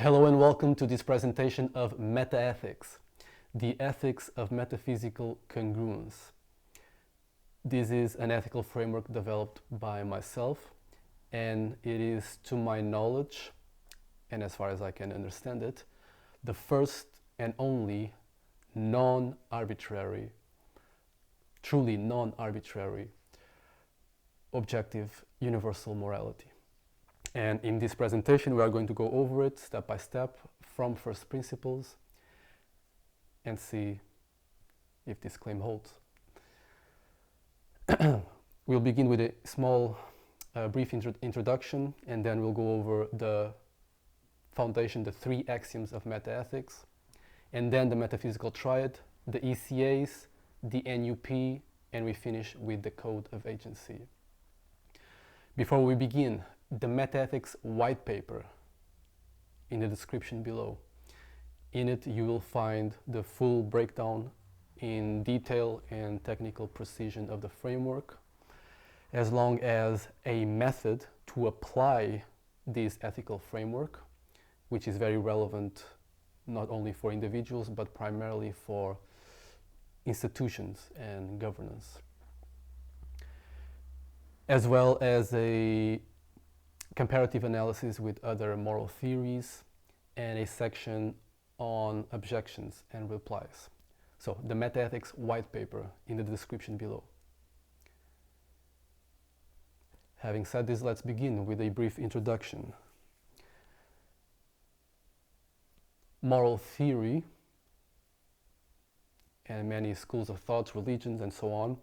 Hello and welcome to this presentation of MetaEthics, the ethics of metaphysical congruence. This is an ethical framework developed by myself, and it is, to my knowledge, and as far as I can understand it, the first and only non-arbitrary, truly non-arbitrary, objective universal morality. And in this presentation, we are going to go over it step by step from first principles and see if this claim holds. We'll begin with a small, brief introduction, and then we'll go over the foundation, the three axioms of metaethics, and then the metaphysical triad, the ECAs, the NUP, and we finish with the code of agency. Before we begin, the MetaEthics white paper in the description below. In it you will find the full breakdown in detail and technical precision of the framework, as long as a method to apply this ethical framework, which is very relevant not only for individuals but primarily for institutions and governance, as well as a comparative analysis with other moral theories, and a section on objections and replies. So, the MetaEthics white paper in the description below. Having said this, let's begin with a brief introduction. Moral theory and many schools of thought, religions, and so on,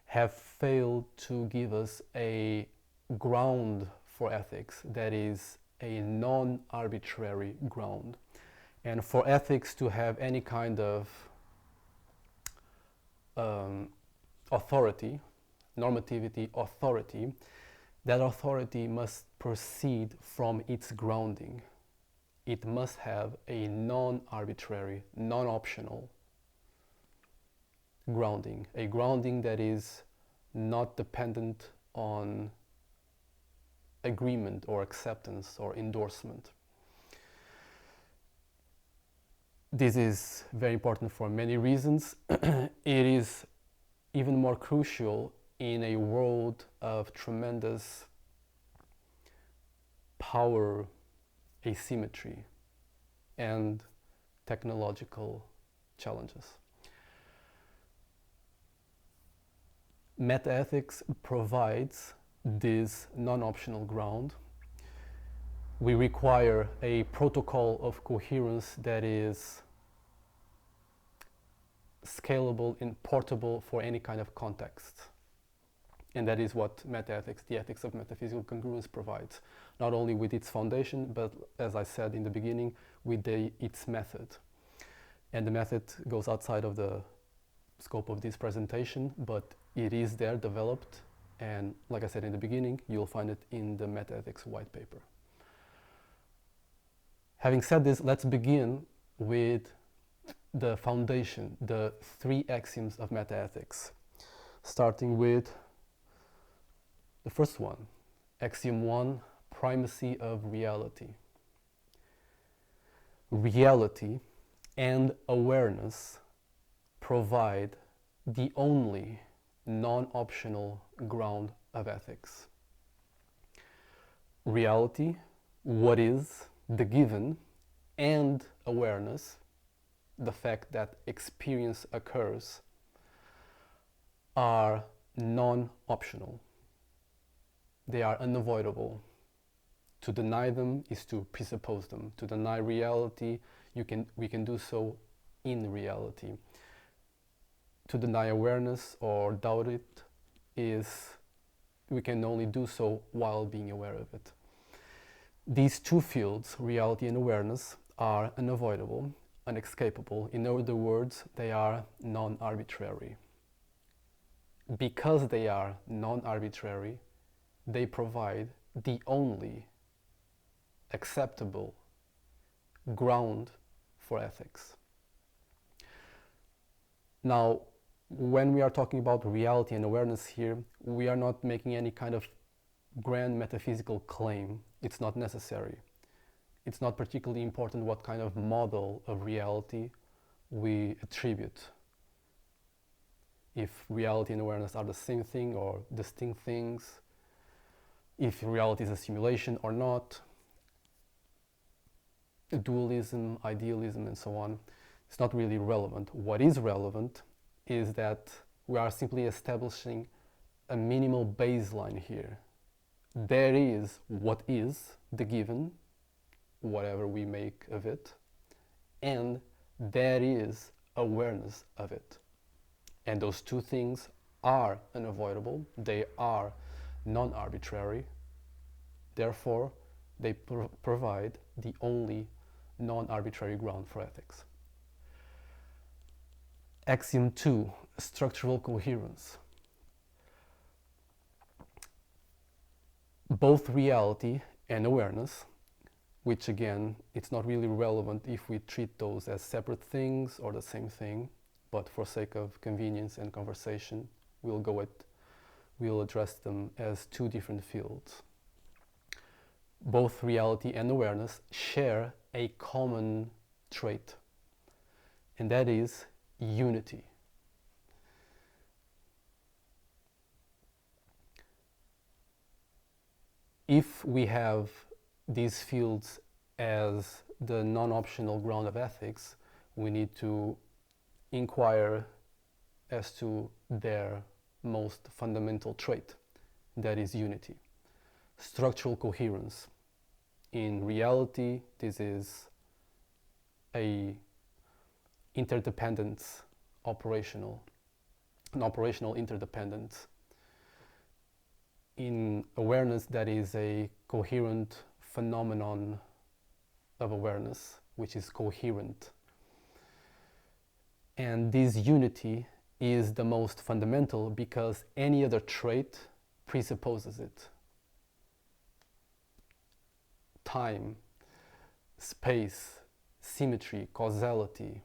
have failed to give us a ground for ethics that is a non-arbitrary ground. And for ethics to have any kind of authority, normativity authority, that authority must proceed from its grounding. It must have a non-arbitrary, non-optional grounding, a grounding that is not dependent on agreement or acceptance or endorsement. This is very important for many reasons. It is even more crucial in a world of tremendous power asymmetry and technological challenges. MetaEthics provides this non-optional ground. We require a protocol of coherence that is scalable and portable for any kind of context. And that is what MetaEthics, the ethics of metaphysical congruence, provides, not only with its foundation, but as I said in the beginning, with its method. And the method goes outside of the scope of this presentation, but it is there, developed, and like I said in the beginning, you'll find it in the MetaEthics white paper. Having said this, let's begin with the foundation, the three axioms of metaethics, starting with the first one, Axiom 1, primacy of reality. Reality and awareness provide the only non-optional ground of ethics. Reality, what is the given, and awareness, the fact that experience occurs, are non-optional. They are unavoidable. To deny them is to presuppose them. To deny reality, we can do so in reality. To deny awareness or doubt it we can only do so while being aware of it. These two fields, reality and awareness, are unavoidable, unescapable. In other words, they are non-arbitrary. Because they are non-arbitrary, they provide the only acceptable ground for ethics. Now, when we are talking about reality and awareness here, we are not making any kind of grand metaphysical claim. It's not necessary. it's not particularly important what kind of model of reality we attribute. If reality and awareness are the same thing or distinct things, if reality is a simulation or not, dualism, idealism, and so on, it's not really relevant. What is relevant is that we are simply establishing a minimal baseline here. There is what is the given, whatever we make of it, and there is awareness of it. And those two things are unavoidable, they are non-arbitrary, therefore they provide the only non-arbitrary ground for ethics. Axiom 2, structural coherence. Both reality and awareness, which again, it's not really relevant if we treat those as separate things or the same thing, but for sake of convenience and conversation, we'll address them as two different fields. Both reality and awareness share a common trait, and that is unity. If we have these fields as the non-optional ground of ethics, we need to inquire as to their most fundamental trait, that is unity. Structural coherence. In reality, this is an interdependence, an operational interdependence. In awareness, that is a coherent phenomenon of awareness, which is coherent. And this unity is the most fundamental because any other trait presupposes it. Time, space, symmetry, causality,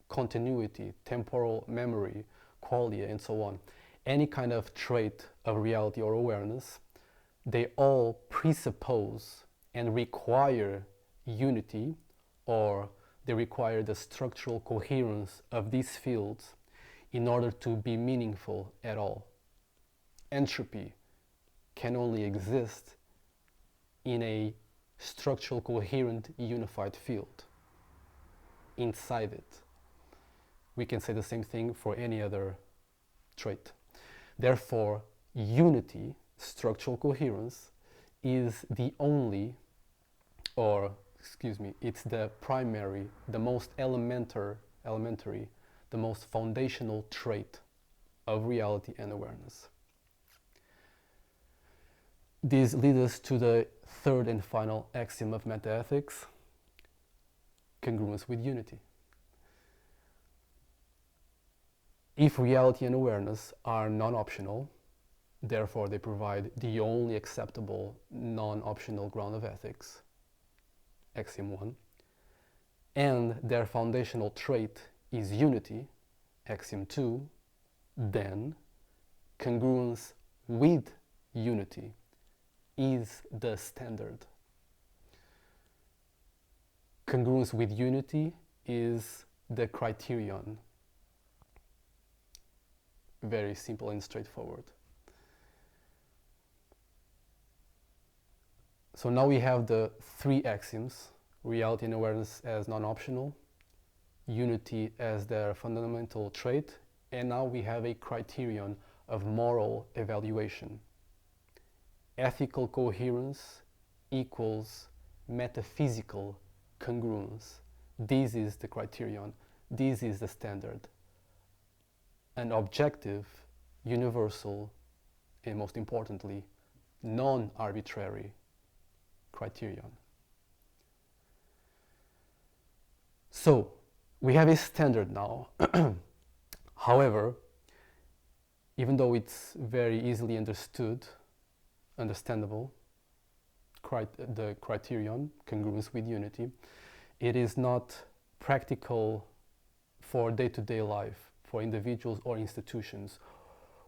continuity, temporal memory, qualia, and so on. Any kind of trait of reality or awareness, they all presuppose and require unity, or they require the structural coherence of these fields in order to be meaningful at all. Entropy can only exist in a structural coherent unified field. Inside it. We can say the same thing for any other trait. Therefore, unity, structural coherence, is the only, it's the primary, the most elementary, the most foundational trait of reality and awareness. This leads us to the third and final axiom of metaethics, congruence with unity. If reality and awareness are non-optional, therefore they provide the only acceptable non-optional ground of ethics, axiom 1, and their foundational trait is unity, axiom 2, then congruence with unity is the standard. Congruence with unity is the criterion. Very simple and straightforward. So now we have the three axioms, reality and awareness as non-optional, unity as their fundamental trait, and now we have a criterion of moral evaluation. Ethical coherence equals metaphysical congruence. This is the criterion, this is the standard. An objective, universal, and most importantly, non-arbitrary criterion. So, we have a standard now. However, even though it's very easily understandable, the criterion, congruence with unity, it is not practical for day-to-day life, for individuals or institutions.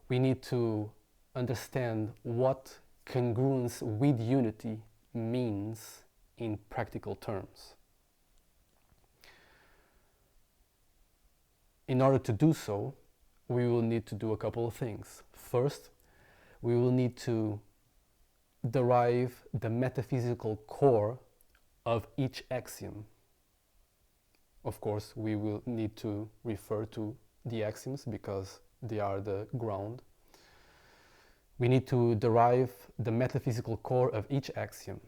We need to understand what congruence with unity means in practical terms. In order to do so, we will need to do a couple of things. First, we will need to derive the metaphysical core of each axiom. Of course, we will need to refer to the axioms because they are the ground. We need to derive the metaphysical core of each axiom.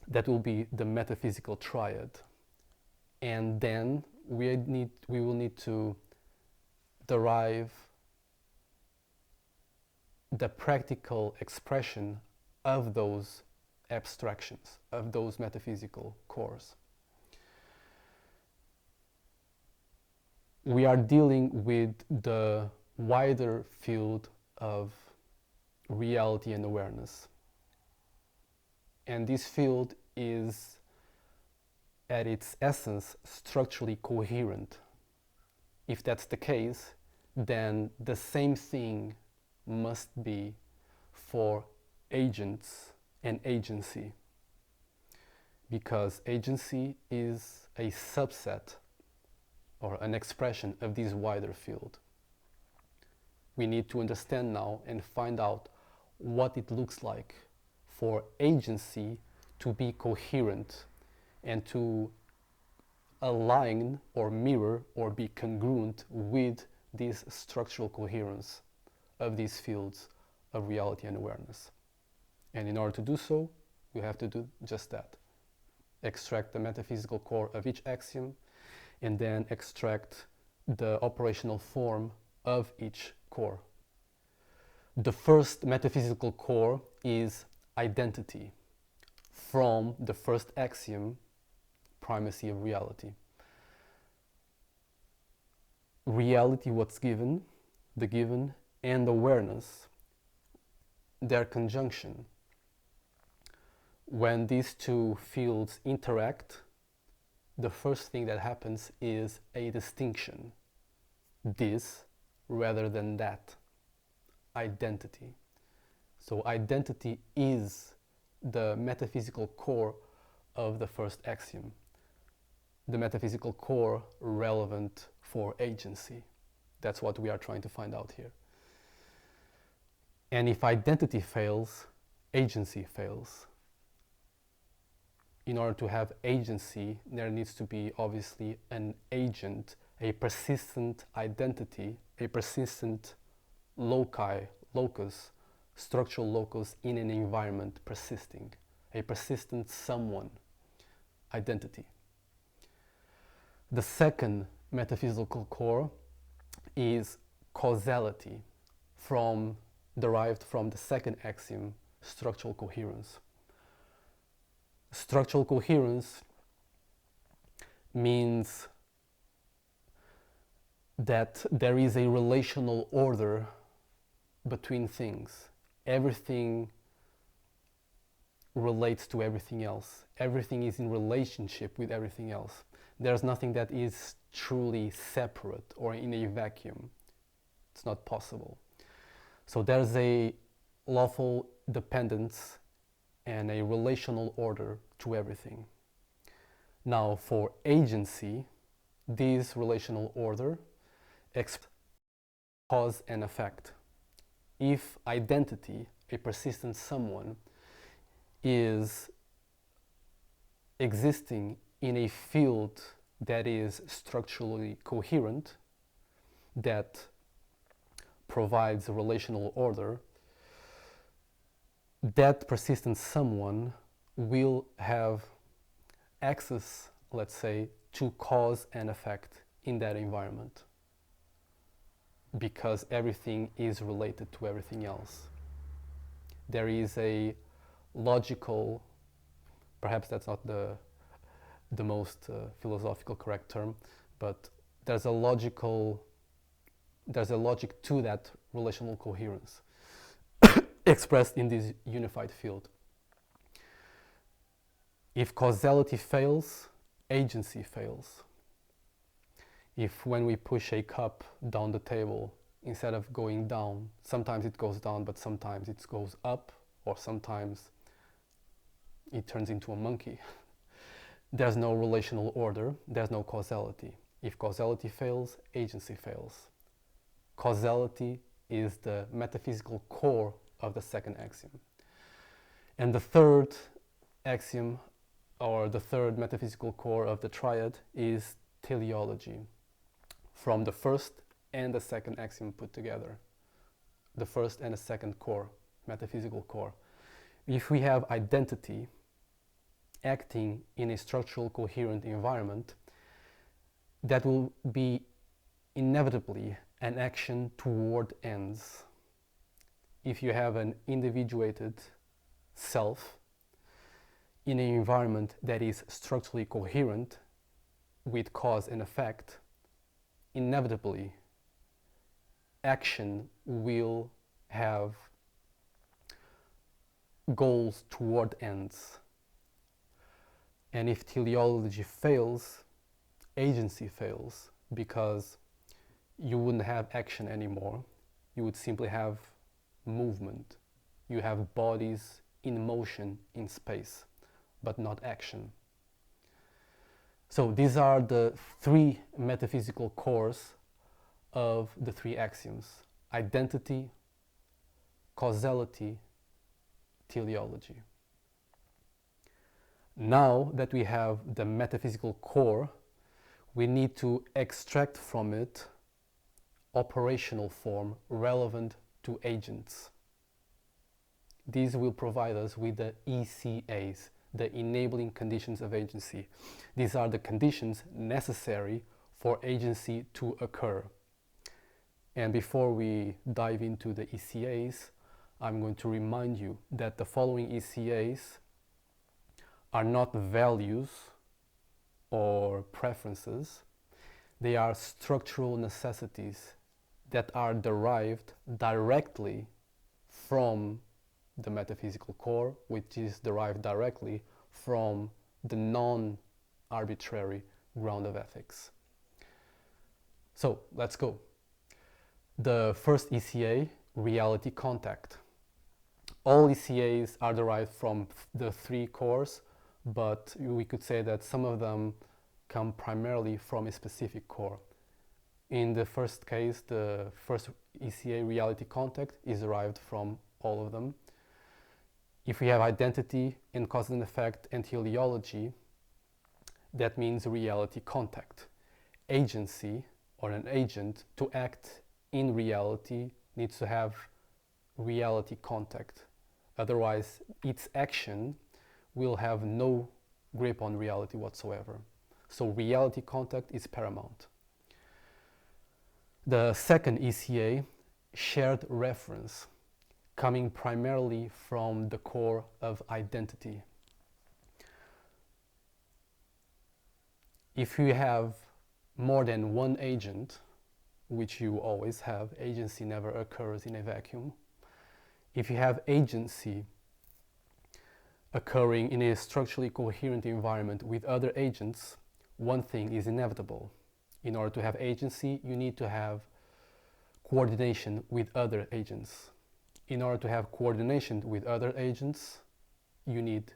That will be the metaphysical triad. And then we will need to derive the practical expression of those abstractions, of those metaphysical cores. We are dealing with the wider field of reality and awareness. And this field is, at its essence, structurally coherent. If that's the case, then the same thing must be for agents and agency, because agency is a subset or an expression of this wider field. We need to understand now and find out what it looks like for agency to be coherent and to align or mirror or be congruent with this structural coherence of these fields of reality and awareness. And in order to do so, we have to do just that. Extract the metaphysical core of each axiom and then extract the operational form of each core. The first metaphysical core is identity, from the first axiom, primacy of reality. Reality, what's given, the given, and awareness, their conjunction. When these two fields interact, the first thing that happens is a distinction. This rather than that. Identity. So identity is the metaphysical core of the first axiom. The metaphysical core relevant for agency. That's what we are trying to find out here. And if identity fails, agency fails. In order to have agency, there needs to be obviously an agent, a persistent identity, a persistent locus, structural locus in an environment persisting, a persistent someone, identity. The second metaphysical core is causality, derived from the second axiom, structural coherence. Structural coherence means that there is a relational order between things. Everything relates to everything else. Everything is in relationship with everything else. There's nothing that is truly separate or in a vacuum. It's not possible. So there's a lawful dependence and a relational order to everything. Now, for agency, this relational order expresses cause and effect. If identity, a persistent someone, is existing in a field that is structurally coherent, that provides a relational order, that persistent someone will have access, let's say, to cause and effect in that environment, because everything is related to everything else. There is a logical, perhaps that's not the most philosophical correct term, but there's a logic to that relational coherence expressed in this unified field. If causality fails, agency fails. If when we push a cup down the table, instead of going down, sometimes it goes down, but sometimes it goes up, or sometimes it turns into a monkey. There's no relational order, there's no causality. If causality fails, agency fails. Causality is the metaphysical core of the second axiom. And the third axiom, or the third metaphysical core of the triad, is teleology, from the first and the second axiom put together. The first and the second core, metaphysical core. If we have identity acting in a structural coherent environment, that will be inevitably an action toward ends. If you have an individuated self in an environment that is structurally coherent with cause and effect, inevitably action will have goals toward ends. And if teleology fails, agency fails, because you wouldn't have action anymore. You would simply have movement. You have bodies in motion in space, but not action. So these are the three metaphysical cores of the three axioms: identity, causality, teleology. Now that we have the metaphysical core, we need to extract from it operational form relevant to agents. These will provide us with the ECAs, the enabling conditions of agency. These are the conditions necessary for agency to occur. And before we dive into the ECAs, I'm going to remind you that the following ECAs are not values or preferences. They are structural necessities that are derived directly from the metaphysical core, which is derived directly from the non-arbitrary ground of ethics. So let's go. The first ECA, reality contact. All ECAs are derived from the three cores, but we could say that some of them come primarily from a specific core. In the first case, the first ECA, reality contact, is derived from all of them. If we have identity and cause and effect and teleology, that means reality contact. Agency, or an agent, to act in reality needs to have reality contact. Otherwise, its action will have no grip on reality whatsoever. So reality contact is paramount. The second ECA, shared reference, coming primarily from the core of identity. If you have more than one agent, which you always have, agency never occurs in a vacuum. If you have agency occurring in a structurally coherent environment with other agents, one thing is inevitable. In order to have agency, you need to have coordination with other agents. In order to have coordination with other agents, you need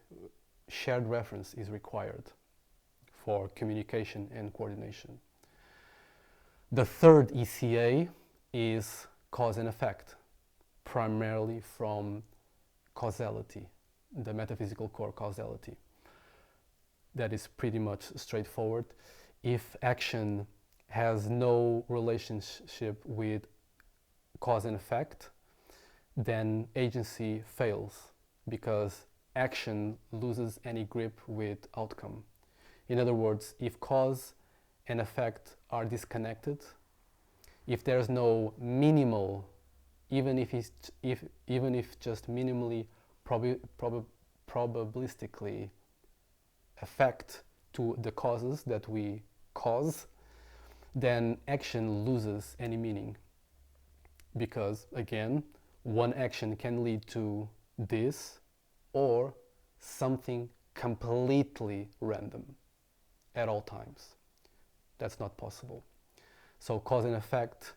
shared reference is required for communication and coordination. The third ECA is cause and effect, primarily from causality, the metaphysical core causality. That is pretty much straightforward. If action has no relationship with cause and effect, then agency fails, because action loses any grip with outcome. In other words, if cause and effect are disconnected, if there's no minimal, even if just minimally probabilistically effect to the causes that we cause, then action loses any meaning. Because again, one action can lead to this or something completely random at all times. That's not possible. So cause and effect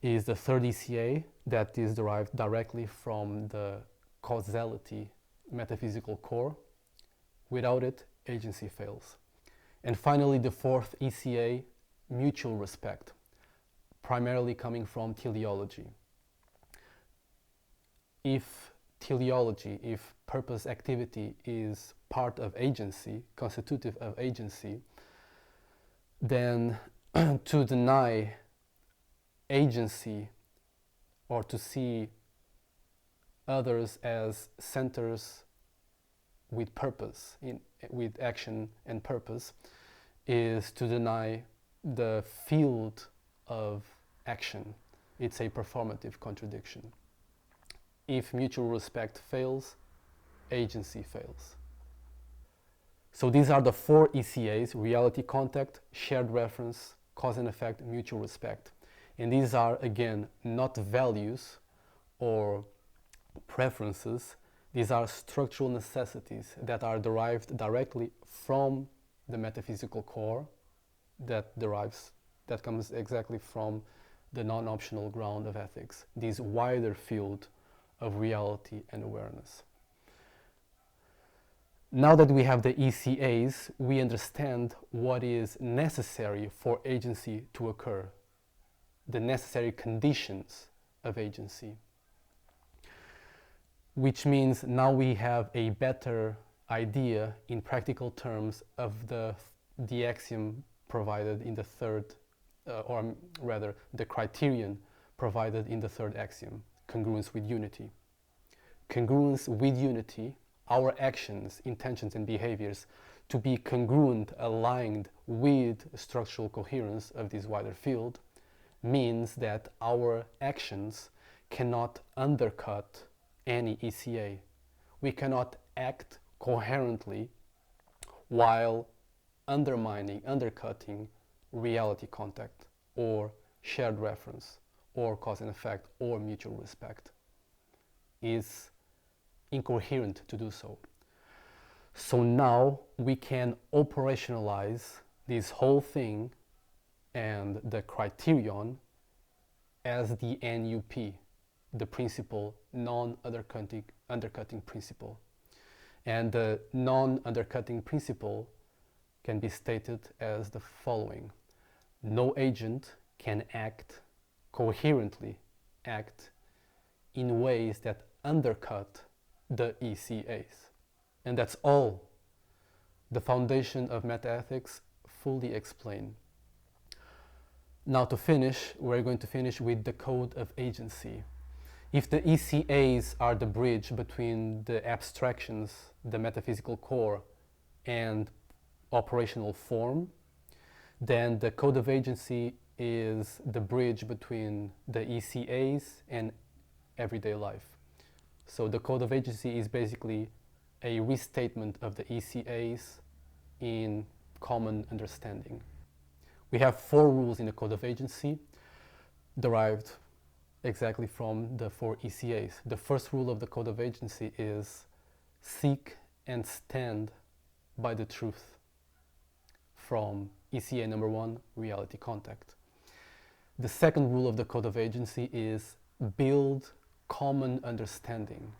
is the third ECA that is derived directly from the causality metaphysical core. Without it, agency fails. And finally, the fourth ECA, mutual respect, primarily coming from teleology. If teleology, if purpose activity is part of agency, constitutive of agency, then to deny agency or to see others as centers with purpose, with action and purpose, is to deny the field of action. It's a performative contradiction. If mutual respect fails, agency fails. So these are the four ECAs: reality contact, shared reference, cause and effect, mutual respect. And these are, again, not values or preferences. These are structural necessities that are derived directly from the metaphysical core, that comes exactly from the non-optional ground of ethics, this wider field of reality and awareness. Now that we have the ECAs, we understand what is necessary for agency to occur, the necessary conditions of agency, which means now we have a better idea in practical terms of the axiom provided in the third, or rather the criterion provided in the third axiom, congruence with unity. Congruence with unity, our actions, intentions and behaviors to be congruent, aligned with structural coherence of this wider field, means that our actions cannot undercut any ECA. We cannot act coherently while undercutting reality contact or shared reference or cause and effect or mutual respect. Is incoherent to do so. So now we can operationalize this whole thing and the criterion as the NUP, the principle, non-undercutting principle. And the non-undercutting principle can be stated as the following: no agent can coherently act in ways that undercut the ECAs. And that's all the foundation of MetaEthics fully explained. Now to finish, we're going to finish with the code of agency. If the ECAs are the bridge between the abstractions, the metaphysical core, and operational form, then the code of agency is the bridge between the ECAs and everyday life. So the code of agency is basically a restatement of the ECAs in common understanding. We have 4 rules in the code of agency derived exactly from the 4 ECAs. The first rule of the code of agency is seek and stand by the truth, from ECA number 1, reality contact. The second rule of the code of agency is build common understanding,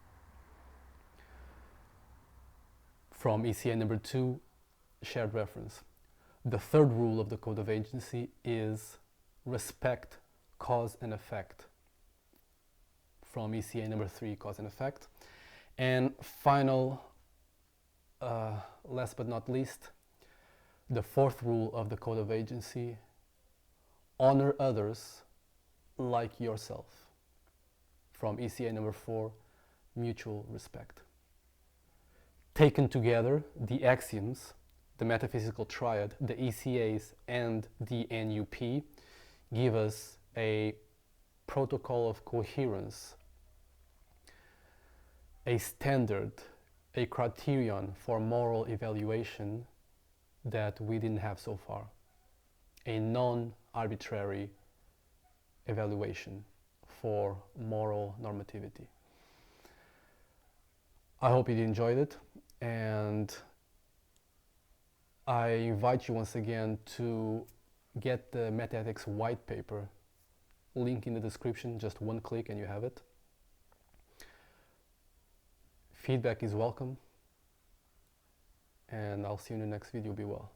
from ECA number 2, shared reference. The third rule of the code of agency is respect cause and effect, from ECA number 3, cause and effect. And final, last but not least, the fourth rule of the code of agency: honor others like yourself, from ECA number 4, mutual respect. Taken together, the axioms, the metaphysical triad, the ECAs and the NUP give us a protocol of coherence, a standard, a criterion for moral evaluation that we didn't have so far, a non-arbitrary evaluation for moral normativity. I hope you enjoyed it, and I invite you once again to get the MetaEthics white paper, link in the description, just one click and you have it. Feedback is welcome, and I'll see you in the next video. Be well.